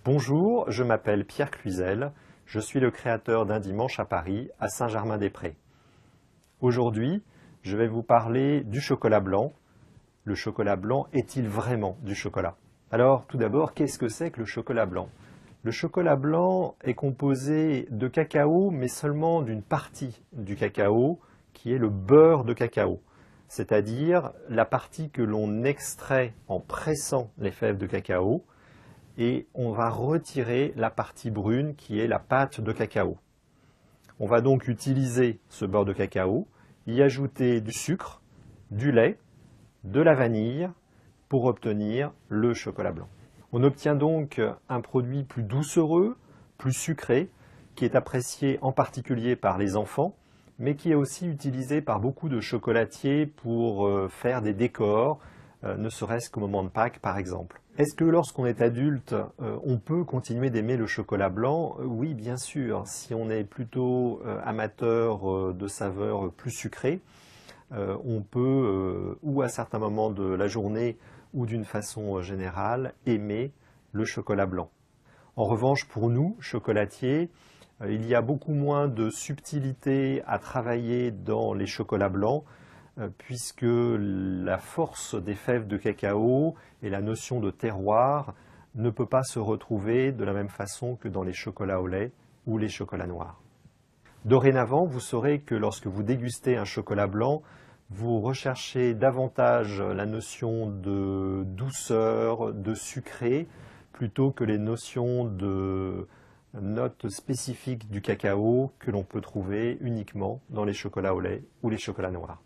Bonjour, je m'appelle Pierre Cluzel, je suis le créateur d'Un Dimanche à Paris, à Saint-Germain-des-Prés. Aujourd'hui, je vais vous parler du chocolat blanc. Le chocolat blanc est-il vraiment du chocolat? Alors, tout d'abord, qu'est-ce que c'est que le chocolat blanc? Le chocolat blanc est composé de cacao, mais seulement d'une partie du cacao, qui est le beurre de cacao, c'est-à-dire la partie que l'on extrait en pressant les fèves de cacao, et on va retirer la partie brune qui est la pâte de cacao. On va donc utiliser ce beurre de cacao, y ajouter du sucre, du lait, de la vanille pour obtenir le chocolat blanc. On obtient donc un produit plus doucereux, plus sucré, qui est apprécié en particulier par les enfants, mais qui est aussi utilisé par beaucoup de chocolatiers pour faire des décors, ne serait-ce qu'au moment de Pâques par exemple. Est-ce que lorsqu'on est adulte, on peut continuer d'aimer le chocolat blanc? Oui, bien sûr. Si on est plutôt amateur de saveurs plus sucrées, on peut, ou à certains moments de la journée, ou d'une façon générale, aimer le chocolat blanc. En revanche, pour nous, chocolatiers, il y a beaucoup moins de subtilité à travailler dans les chocolats blancs, puisque la force des fèves de cacao et la notion de terroir ne peut pas se retrouver de la même façon que dans les chocolats au lait ou les chocolats noirs. Dorénavant, vous saurez que lorsque vous dégustez un chocolat blanc, vous recherchez davantage la notion de douceur, de sucré, plutôt que les notions de notes spécifiques du cacao que l'on peut trouver uniquement dans les chocolats au lait ou les chocolats noirs.